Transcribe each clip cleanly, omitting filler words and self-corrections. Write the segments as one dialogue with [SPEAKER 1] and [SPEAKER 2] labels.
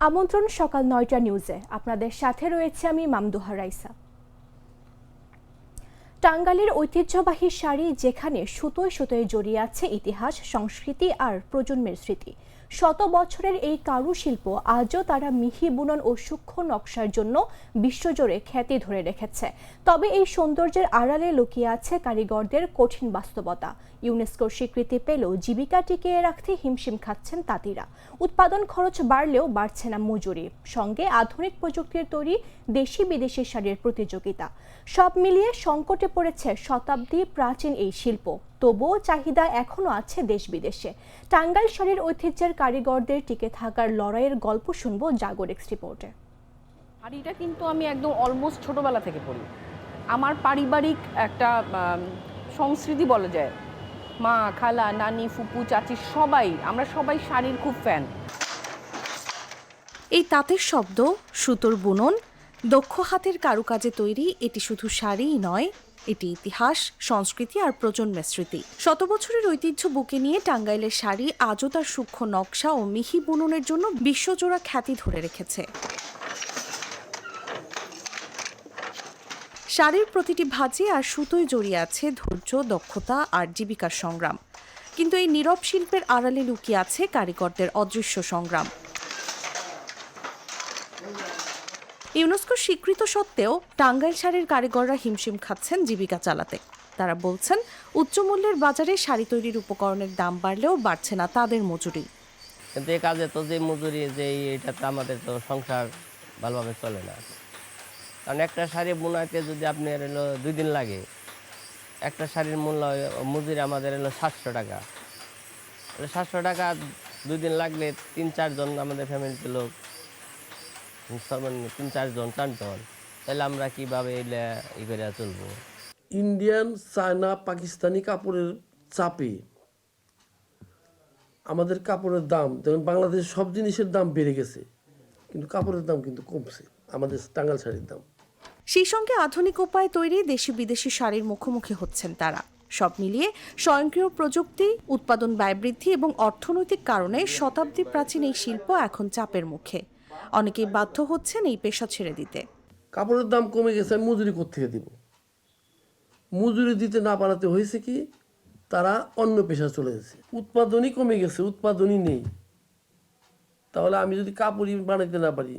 [SPEAKER 1] আমন্ত্রণ সকাল ৯টা নিউজে। আপনাদের সাথে রয়েছে আমি মামদুহা রাইসা। টাঙ্গাইলের ঐতিহ্যবাহী শাড়ি যেখানে সুতোয় সুতোয় জড়িয়ে আছে ইতিহাস, সংস্কৃতি আর প্রজন্মের স্মৃতি। শত বছরের এই কারুশিল্প আজও তারা মিহি বুনন ও সূক্ষ্ম নকশার জন্য বিশ্বজুড়ে খ্যাতি ধরে রেখেছে। তবে এই সৌন্দর্যের আড়ালে লুকিয়ে আছে কারিগরদের কঠিন বাস্তবতা। ইউনেস্কোর স্বীকৃতি পেলেও জীবিকা টিকিয়ে রাখতে হিমশিম খাচ্ছেন তাঁতিরা। উৎপাদন খরচ বাড়লেও বাড়ছে না মজুরি, সঙ্গে আধুনিক প্রযুক্তির তৈরি দেশি বিদেশি শাড়ির প্রতিযোগিতা। সব মিলিয়ে সংকটে পড়েছে শতাব্দী প্রাচীন এই শিল্প। তবুও চাহিদা এখনো আছে দেশ বিদেশে। টাঙ্গাইল শাড়ির ঐতিহ্যের কারিগরদের টিকে থাকার লড়াইয়ের গল্প শুনবো জাগর এক্স রিপোর্টে।
[SPEAKER 2] শাড়িটা কিন্তু আমি একদম অলমোস্ট ছোটবেলা থেকে পড়ি। আমার পারিবারিক একটা সংস্কৃতি বলা যায়। মা, খালা, নানি, ফুপু, চাচি আমরা সবাই শাড়ির খুব ফ্যান।
[SPEAKER 3] এই তাঁতের শব্দ, সুতোর বুনন, দক্ষ হাতের কারুকাজে তৈরি এটি শুধু শাড়িই নয়, এটি ইতিহাস, সংস্কৃতি আর প্রজন্মের স্মৃতি। শত বছরের ঐতিহ্য বুকে নিয়ে টাঙ্গাইলের শাড়ি আজও তার সূক্ষ্ম নকশা ও মিহি বুননের জন্য বিশ্বজোড়া খ্যাতি ধরে রেখেছে। শাড়ির প্রতিটি ভাঁজে আর সুতোয় জড়িয়ে আছে ধৈর্য, দক্ষতা আর জীবিকার সংগ্রাম। কিন্তু এই নীরব শিল্পের আড়ালে লুকিয়ে আছে কারিগরদের অদৃশ্য সংগ্রাম। ইউনেস্কোর স্বীকৃত সত্ত্বেও টাঙ্গাইল শাড়ির কারিগররা হিমশিম খাচ্ছেন জীবিকা চালাতে। তারা বলছেন, উচ্চমূল্যের বাজারে শাড়ি তৈরির উপকরণের দাম বাড়লেও বাড়ছে না তাদের মজুরি।
[SPEAKER 4] কিন্তু এই কাজে তো যে মজুরি, যে এটাতে আমাদের তো সংসার ভালোভাবে চলে না। কারণ একটা শাড়ি বোনাতে যদি আপনার 2 দিন লাগে, একটা শাড়ির মূল্য মজুরি আমাদের 700 টাকা। 700 টাকা 2 দিন লাগলে 3-4 জন আমাদের ফ্যামিলিতে লোক, 3-4 জন টানটন, তাহলে আমরা কীভাবে ই করে চলবো?
[SPEAKER 5] ইন্ডিয়ান, চায়না, পাকিস্তানি কাপড়ের চাপে আমাদের কাপড়ের দাম, যেমন বাংলাদেশের সব জিনিসের দাম বেড়ে গেছে, কিন্তু কাপড়ের দাম কিন্তু কমছে, আমাদের টাঙ্গাইল শাড়ির দাম।
[SPEAKER 3] সেই সঙ্গে আধুনিক উপায়ে তৈরি দেশি বিদেশি শাড়ির মুখোমুখি হচ্ছেন তারা। সব মিলিয়ে স্বয়ংক্রিয় প্রযুক্তি, উৎপাদন ব্যয় বৃদ্ধি এবং অর্থনৈতিক কারণে শতাব্দী প্রাচীন এই শিল্প এখন চাপের মুখে। অনেকেই বাধ্য হচ্ছেন এই পেশা ছেড়ে দিতে।
[SPEAKER 5] কাপড়ের দাম কমে গেছে, আমি মজুরি কোত্থেকে দিব? মজুরি দিতে না পারাতে হয়েছে কি, তারা অন্য পেশা চলে গেছে। উৎপাদনই কমে গেছে, উৎপাদনই নেই। তাহলে আমি যদি কাপড়ই বানাইতে না পারি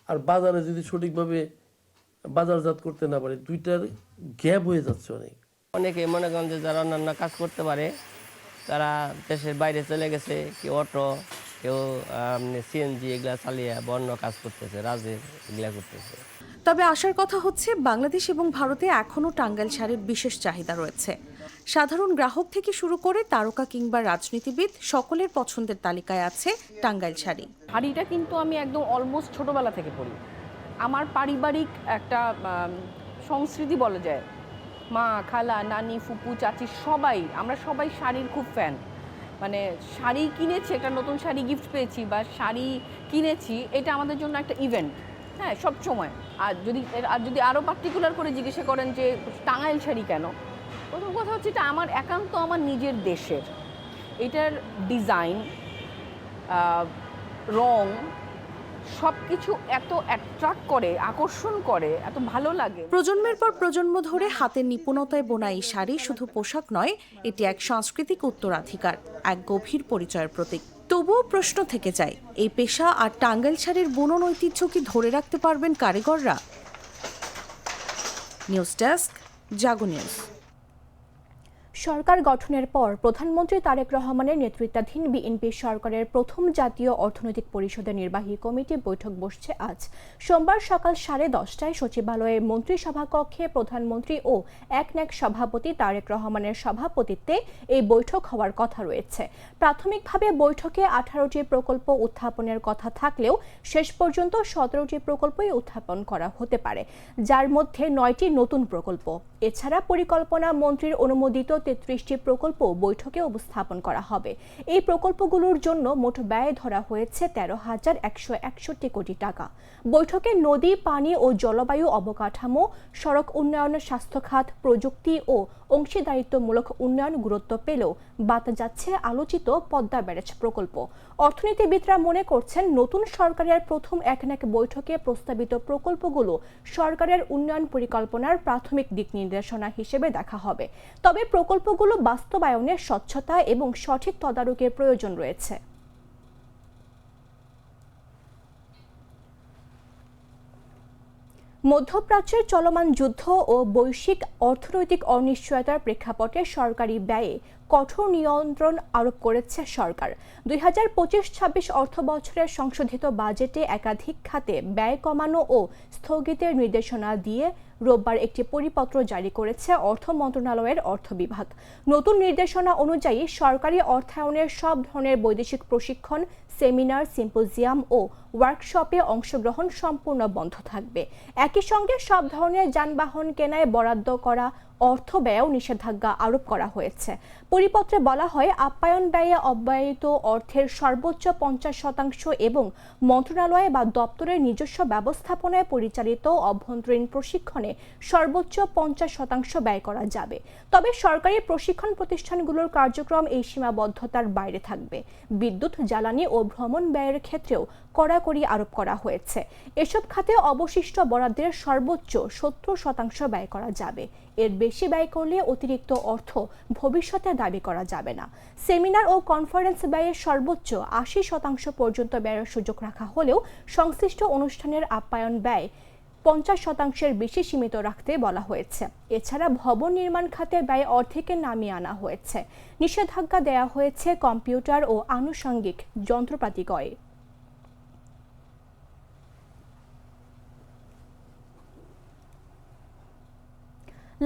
[SPEAKER 5] আর বাজারে যদি সঠিকভাবে বাজারজাত করতে না পারি, দুইটার গ্যাপ হয়ে যাচ্ছে অনেক।
[SPEAKER 4] অনেকে মনে করেন যে যারা অন্যান্য কাজ করতে পারে তারা দেশের বাইরে চলে গেছে, কেউ অটো, কেউ সিএনজি এগুলা চালিয়ে বন্য কাজ করতেছে, রাজের এগুলা করতেছে।
[SPEAKER 3] তবে আসার কথা হচ্ছে, বাংলাদেশ এবং ভারতে এখনও টাঙ্গাইল শাড়ির বিশেষ চাহিদা রয়েছে। সাধারণ গ্রাহক থেকে শুরু করে তারকা কিংবা রাজনীতিবিদ সকলের পছন্দের তালিকায় আছে টাঙ্গাইল শাড়ি।
[SPEAKER 2] শাড়িটা কিন্তু আমি একদম অলমোস্ট ছোটবেলা থেকে পড়ি। আমার পারিবারিক একটা সংস্কৃতি বলা যায়। মা, খালা, নানি, ফুপু, চাচি আমরা সবাই শাড়ির খুব ফ্যান। মানে শাড়ি কিনেছি, একটা নতুন শাড়ি গিফট পেয়েছি বা শাড়ি কিনেছি, এটা আমাদের জন্য একটা ইভেন্ট। হ্যাঁ, সব সময়। আর যদি আরও পার্টিকুলার করে জিজ্ঞাসা করেন যে টাঙ্গাইল শাড়ি কেন, প্রথম কথা হচ্ছে এটা আমার নিজের দেশের। এটার ডিজাইন, রং, সব কিছু এত অ্যাট্রাক্ট করে, আকর্ষণ করে, এত ভালো লাগে।
[SPEAKER 3] প্রজন্মের পর প্রজন্ম ধরে হাতের নিপুণতায় বোনা এই শাড়ি শুধু পোশাক নয়, এটি এক সাংস্কৃতিক উত্তরাধিকার, এক গভীর পরিচয়ের প্রতীক। তবুও প্রশ্ন থেকে যায়, এই পেশা আর টাঙ্গাইল শাড়ির বুনন ঐতিহ্য কি ধরে রাখতে পারবেন কারিগররা? নিউজ ডেস্ক, জাগো নিউজ।
[SPEAKER 1] সরকার গঠনের পর প্রধানমন্ত্রী তারেক রহমানের নেতৃত্বাধীন বিএনপি সরকারের প্রথম জাতীয় অর্থনৈতিক পরিষদের নির্বাহী কমিটি বৈঠক বসছে আজ সোমবার সকাল 10:30টায় সচিবালয়ের মন্ত্রিসভা কক্ষে। প্রধানমন্ত্রী ও একনেক সভাপতি তারেক রহমানের সভাপতিত্বে এই বৈঠক হওয়ার কথা রয়েছে। প্রাথমিকভাবে বৈঠকে 18টি প্রকল্প উত্থাপনের কথা থাকলেও শেষ পর্যন্ত 17টি প্রকল্পই উত্থাপন করা হতে পারে, যার মধ্যে 9টি নতুন প্রকল্প। এছাড়া পরিকল্পনা মন্ত্রীর অনুমোদিত 33টি প্রকল্প বৈঠকে উপস্থাপন করা হবে। এই প্রকল্পগুলোর জন্য মোট ব্যয় ধরা হয়েছে 13,161 কোটি টাকা। বৈঠকে নদী, পানি ও জলবায়ু অবকাঠামো, সড়ক উন্নয়ন, স্বাস্থ্য খাত, প্রযুক্তি ও অংশীদারিত্বমূলক উন্নয়ন গুরুত্ব পেলেও বাদ যাচ্ছে আলোচিত পদ্মা ব্যারেজ প্রকল্প। অর্থনীতিবিদরা মনে করছেন, নতুন সরকারের প্রথম এক বৈঠকে প্রস্তাবিত প্রকল্পগুলো সরকারের উন্নয়ন পরিকল্পনার প্রাথমিক দিক নির্দেশনা হিসেবে দেখা হবে। তবে প্রকল্পগুলো বাস্তবায়নে স্বচ্ছতা এবং সঠিক তদারকির প্রয়োজন রয়েছে। মধ্যপ্রাচ্যের চলমান যুদ্ধ ও বৈশ্বিক অর্থনৈতিক অনিশ্চয়তার প্রেক্ষাপটে সরকারি ব্যয়ে কঠোর নিয়ন্ত্রণ আরোপ করেছে সরকার। 2025-26 অর্থবছরের সংশোধিত বাজেটে একাধিক খাতে ব্যয় কমানো ও স্থগিতের নির্দেশনা দিয়ে রোববার একটি পরিপত্র জারি করেছে অর্থ মন্ত্রণালয়ের অর্থ বিভাগ। নতুন নির্দেশনা অনুযায়ী সরকারি অর্থায়নের সব ধরনের বৈদেশিক প্রশিক্ষণ, সেমিনার, সিম্পোজিয়াম ও ওয়ার্কশপে অংশগ্রহণ সম্পূর্ণ বন্ধ থাকবে। একই সঙ্গে সব ধরনের যানবাহন কেনায় বরাদ্দ করা অর্থ ব্যয়েও নিষেধাজ্ঞা আরোপ করা হয়েছে। পরিপত্রে বলা হয়, আপ্যায়ন ব্যয়ে অব্যয়িত অর্থের সর্বোচ্চ 50% এবং মন্ত্রণালয় বা দপ্তরের নিজস্ব ব্যবস্থাপনায় পরিচালিত অভ্যন্তরীণ প্রশিক্ষণে সর্বোচ্চ 50% ব্যয় করা যাবে। তবে সরকারি প্রশিক্ষণ প্রতিষ্ঠানগুলোর কার্যক্রম এই সীমাবদ্ধতার বাইরে থাকবে। বিদ্যুৎ, জ্বালানি ও ভ্রমণ ব্যয়ের ক্ষেত্রেও কড়াকড়ি আরোপ করা হয়েছে। এসব খাতে অবশিষ্ট বরাদ্দের সর্বোচ্চ 70% ব্যয় করা যাবে। এর বেশি ব্যয় করলে অতিরিক্ত অর্থ ভবিষ্যতে দাবি করা যাবে না। সেমিনার ও কনফারেন্স ব্যয়ের সর্বোচ্চ 80% পর্যন্ত ব্যয়ের সুযোগ রাখা হলেও সংশ্লিষ্ট অনুষ্ঠানের আপ্যায়ন ব্যয় 50%-এর বেশি সীমিত রাখতে বলা হয়েছে। এছাড়া ভবন নির্মাণ খাতে ব্যয় অর্ধেকে নামিয়ে আনা হয়েছে। নিষেধাজ্ঞা দেওয়া হয়েছে কম্পিউটার ও আনুষঙ্গিক যন্ত্রপাতি ক্রয়ে।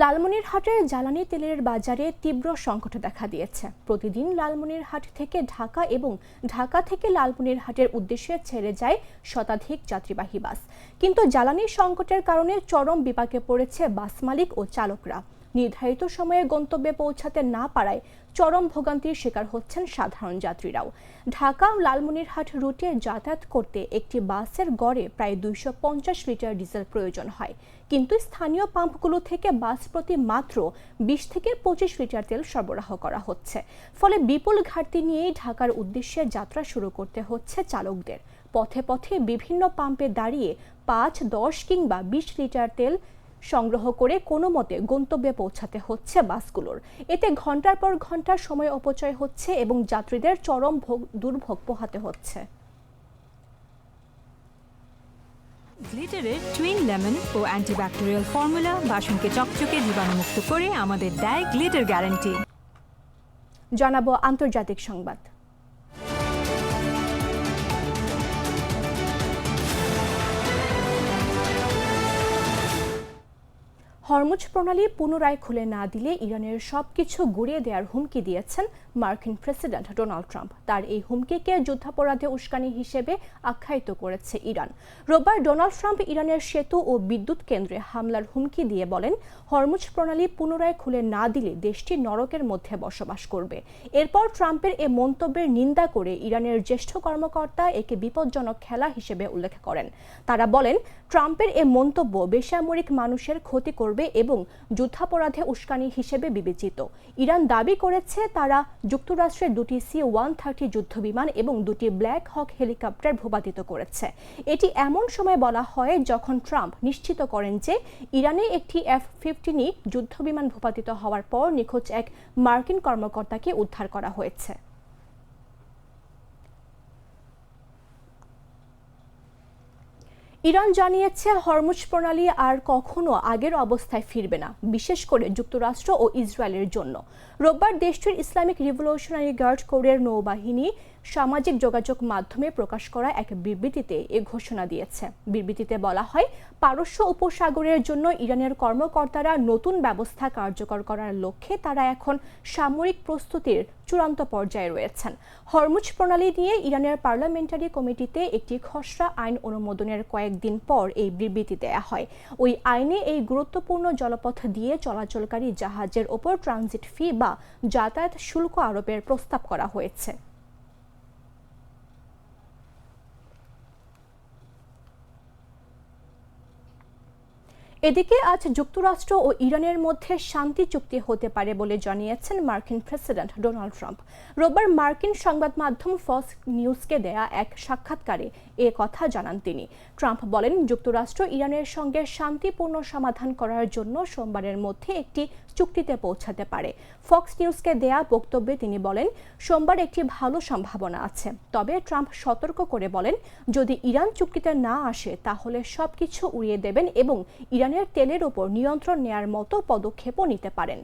[SPEAKER 1] লালমনিরহাটের জ্বালানি তেলের বাজারে তীব্র সংকট দেখা দিয়েছে। প্রতিদিন লালমনিরহাট থেকে ঢাকা এবং ঢাকা থেকে লালমনিরহাটের উদ্দেশ্যে ছেড়ে যায় শতাধিক যাত্রীবাহী বাস। কিন্তু জ্বালানি সংকটের কারণে চরম বিপাকে পড়েছে বাস মালিক ও চালকরা। নির্ধারিত সময়ে গন্তব্যে পৌঁছাতে না পারায় চরম ভোগান্তির শিকার হচ্ছেন সাধারণ যাত্রীরাও। ঢাকা লালমনিরহাট রুটে যাতায়াত করতে একটি বাসের গড়ে প্রায় 250 লিটার ডিজেল প্রয়োজন হয়, কিন্তু স্থানীয় পাম্পগুলো থেকে বাস প্রতি মাত্র 20 থেকে 25 লিটার তেল সরবরাহ করা হচ্ছে। ফলে বিপুল ঘাটতি নিয়েই ঢাকার উদ্দেশ্যে যাত্রা শুরু করতে হচ্ছে চালকদের। পথে পথে বিভিন্ন পাম্পে দাঁড়িয়ে 5, 10 কিংবা 20 লিটার তেল সংগ্রহ করে কোনো মতে গন্তব্যে পৌঁছাতে হচ্ছে বাসগুলোর। এতে ঘন্টার পর ঘন্টা সময় অপচয় হচ্ছে এবং যাত্রীদের চরম দুর্ভোগ পোহাতে হচ্ছে।
[SPEAKER 6] গ্লিটারের টুইন লেমন ও অ্যান্টিব্যাকটেরিয়াল ফর্মুলা বাসনকে চকচকে জীবাণুমুক্ত করে আমাদের দেয় গ্লিটার গ্যারান্টি।
[SPEAKER 1] জানাবো আন্তর্জাতিক সংবাদ। হরমুজ প্রণালী পুনরায় খুলে না দিলে ইরানের সবকিছু গুঁড়িয়ে দেওয়ার হুমকি দিয়েছেন মার্কিন প্রেসিডেন্ট ডোনাল্ড ট্রাম্প। তার এই হুমকিকে যুদ্ধাপরাধে উস্কানি হিসেবে আখ্যায়িত করেছে ইরান। রোববার ডোনাল্ড ট্রাম্প ইরানের সেতু ও বিদ্যুৎ কেন্দ্রে হামলার হুমকি দিয়ে বলেন, হরমুজ প্রণালী পুনরায় খুলে না দিলে দেশটি নরকের মধ্যে বসবাস করবে। এরপর ট্রাম্পের এ মন্তব্যের নিন্দা করে ইরানের জ্যেষ্ঠ কর্মকর্তা একে বিপজ্জনক খেলা হিসেবে উল্লেখ করেন। তারা বলেন, ট্রাম্পের এ মন্তব্য বেসামরিক মানুষের ক্ষতি করবে এবং যুদ্ধাপরাধে উস্কানি হিসেবে বিবেচিত। ইরান দাবি করেছে তারা যুক্তরাষ্ট্রের দুটি C-130 যুদ্ধবিমান এবং দুটি ব্ল্যাক হক হেলিকপ্টার ভূপাতিত করেছে। এটি এমন সময় বলা হয় যখন ট্রাম্প নিশ্চিত করেন যে ইরানে একটি F-15 যুদ্ধবিমান ভূপাতিত হওয়ার পর নিখোঁজ এক মার্কিন কর্মকর্তাকে উদ্ধার করা হয়েছে। ইরান জানিয়েছে হরমুজ প্রণালী আর কখনো আগের অবস্থায় ফিরবে না, বিশেষ করে যুক্তরাষ্ট্র ও ইসরায়েলের জন্য। রোববার দেশটির ইসলামিক রিভলিউশনারি গার্ড কোরের নৌবাহিনী সামাজিক যোগাযোগ মাধ্যমে প্রকাশ করা এক বিবৃতিতে এ ঘোষণা দিয়েছে। বিবৃতিতে বলা হয়, পারস্য উপসাগরের জন্য ইরানের কর্মকর্তারা নতুন ব্যবস্থা কার্যকর করার লক্ষ্যে তারা এখন সামরিক প্রস্তুতির চূড়ান্ত পর্যায়ে রয়েছেন। হরমুজ প্রণালী নিয়ে ইরানের পার্লামেন্টারি কমিটিতে একটি খসড়া আইন অনুমোদনের কয়েকদিন পর এই বিবৃতি দেয়া হয়। ওই আইনে এই গুরুত্বপূর্ণ জলপথ দিয়ে চলাচলকারী জাহাজের ওপর ট্রানজিট ফি বা যাতায়াত শুল্ক আরোপের প্রস্তাব করা হয়েছে। এদিকে আজ যুক্তরাষ্ট্র ও ইরানের মধ্যে শান্তি চুক্তি হতে পারে বলে জানিয়েছেন মার্কিন প্রেসিডেন্ট ডোনাল্ড ট্রাম্প। রোববার মার্কিন সংবাদ মাধ্যম ফক্স নিউজকে দেয়া এক সাক্ষাৎকারে এ কথা জানান তিনি। ট্রাম্প বলেন, যুক্তরাষ্ট্র ইরানের সঙ্গে শান্তিপূর্ণ সমাধান করার জন্য সোমবারের মধ্যে একটি চুক্তিতে পৌঁছাতে পারে। ফক্স নিউজকে দেয়া বক্তব্যে তিনি বলেন, সোমবার একটি ভালো সম্ভাবনা আছে। তবে ট্রাম্প সতর্ক করে বলেন, যদি ইরান চুক্তিতে না আসে তাহলে সবকিছু উড়িয়ে দেবেন এবং ইরানের তেলের উপর নিয়ন্ত্রণ নেয়ার মতো পদক্ষেপও নিতে পারেন।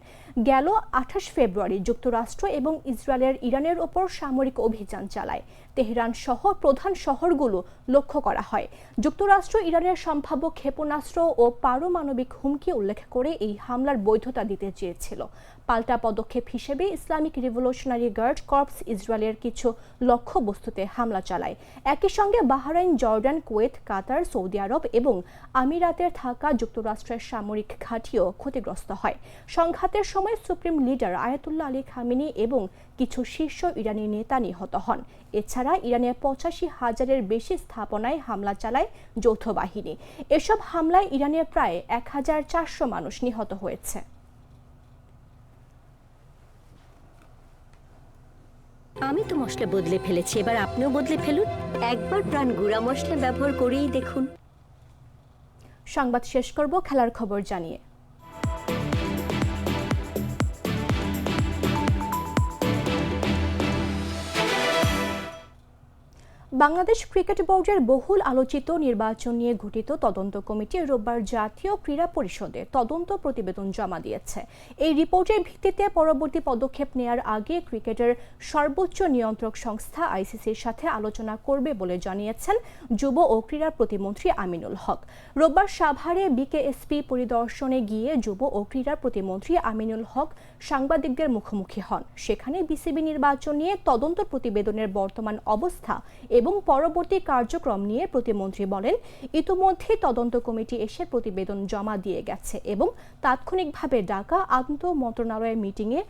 [SPEAKER 1] গেল 28 ফেব্রুয়ারি যুক্তরাষ্ট্র এবং ইসরায়েলের ইরানের ওপর সামরিক অভিযান চালায়। তেহরান সহ প্রধান শহরগুলো লক্ষ্য করা হয়। যুক্তরাষ্ট্র ইরানের সম্ভাব্য ক্ষেপণাস্ত্র ও পারমাণবিক হুমকি উল্লেখ করে এই হামলার বৈধতা দিতে চেয়েছিল। পাল্টা পদক্ষেপ হিসেবে ইসলামিক রিভলিউশনারি গার্ড কর্পস ইসরায়েলের কিছু লক্ষ্যবস্তুতে হামলা চালায়। একই সঙ্গে বাহরাইন, জর্ডান, কুয়েত, কাতার, সৌদি আরব এবং আমিরাতের থাকা যুক্তরাষ্ট্রের সামরিক ঘাঁটিও ক্ষতিগ্রস্ত হয়। সংঘাতের সময় supreme leader Ayatollah Ali Khamenei এবং কিছু শীর্ষ ইরানি নেতা নিহত হন। এছাড়া ইরানের 85,000-এর বেশি স্থাপনায় হামলা চালায় যৌথ বাহিনী। এসব হামলায় ইরানের প্রায় 1,400 মানুষ নিহত হয়েছে।
[SPEAKER 7] আমি তো মশলা বদলে ফেলেছি, এবার আপনিও বদলে ফেলুন। একবার প্রাণ গুঁড়া মশলা ব্যবহার করেই দেখুন।
[SPEAKER 1] সংবাদ শেষ করব খেলার খবর জানিয়ে। বাংলাদেশ ক্রিকেট বোর্ডের বহুল আলোচিত নির্বাচন নিয়ে গঠিত তদন্ত কমিটি রোববার জাতীয় ক্রীড়া পরিষদে তদন্ত প্রতিবেদন জমা দিয়েছে। এই রিপোর্টের ভিত্তিতে পরবর্তী পদক্ষেপ নেয়ার আগে ক্রিকেটের সর্বোচ্চ নিয়ন্ত্রক সংস্থা আইসিসির সাথে আলোচনা করবে বলে জানিয়েছেন যুব ও ক্রীড়া প্রতিমন্ত্রী আমিনুল হক। রোববার সাভারে বিকেএসপি পরিদর্শনে গিয়ে যুব ও ক্রীড়া প্রতিমন্ত্রী আমিনুল হক সাংবাদিকদের মুখোমুখি হন। সেখানে বিসিবি নির্বাচন নিয়ে তদন্ত প্রতিবেদনের বর্তমান অবস্থা এবং পরবর্তী কার্যক্রম নিয়ে প্রতিমন্ত্রী বলেন, ইতিমধ্যে তদন্ত কমিটি এসে প্রতিবেদন জমা দিয়ে গেছে এবং তাৎক্ষণিকভাবে ডাকা আন্তঃ মন্ত্রণালয়ের মিটিংয়ে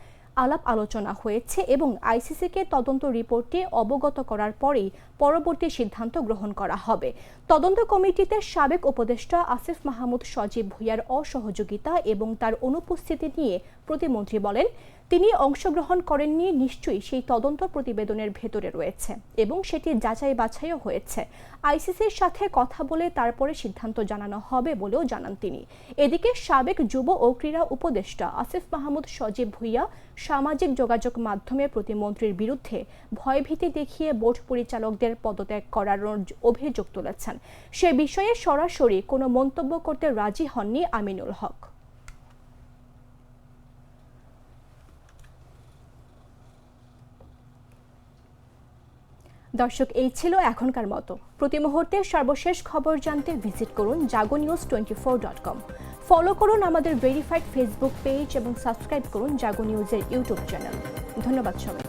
[SPEAKER 1] আলাপ আলোচনা হয়েছে এবং আইসিসিকে তদন্ত রিপোর্টটি অবগত করার পরেই পরবর্তী সিদ্ধান্ত গ্রহণ করা হবে। তদন্ত কমিটিতে সাবেক উপদেষ্টা আসিফ মাহমুদ সজীব ভুঁইয়ার অসহযোগিতা এবং তার অনুপস্থিতি নিয়ে প্রতিমন্ত্রী বলেন, তিনি অংশগ্রহণ করেননি নিশ্চয়ই সেই তদন্ত প্রতিবেদনের ভেতরে রয়েছে এবং সেটি যাচাই বাছাইও হয়েছে। আইসিসির সাথে কথা বলে তারপরে সিদ্ধান্ত জানানো হবে বলেও জানান তিনি। এদিকে সাবেক যুব ও ক্রীড়া উপদেষ্টা আসিফ মাহমুদ সজীব ভুঁইয়া সামাজিক যোগাযোগ মাধ্যমে প্রতিমন্ত্রীর বিরুদ্ধে ভয়ভীতি দেখিয়ে বোর্ড পরিচালকদের পদত্যাগ করার অভিযোগ তুলেছেন। সে বিষয়ে সরাসরি কোনো মন্তব্য করতে রাজি হননি আমিনুল হক। দর্শক, এই ছিল এখনকার মতো। প্রতি মুহূর্তে সর্বশেষ খবর জানতে ভিজিট করুন jagonews24.com। ফলো করুন আমাদের ভেরিফাইড ফেসবুক পেজ এবং সাবস্ক্রাইব করুন জাগো নিউজের ইউটিউব চ্যানেল। ধন্যবাদ সবাই।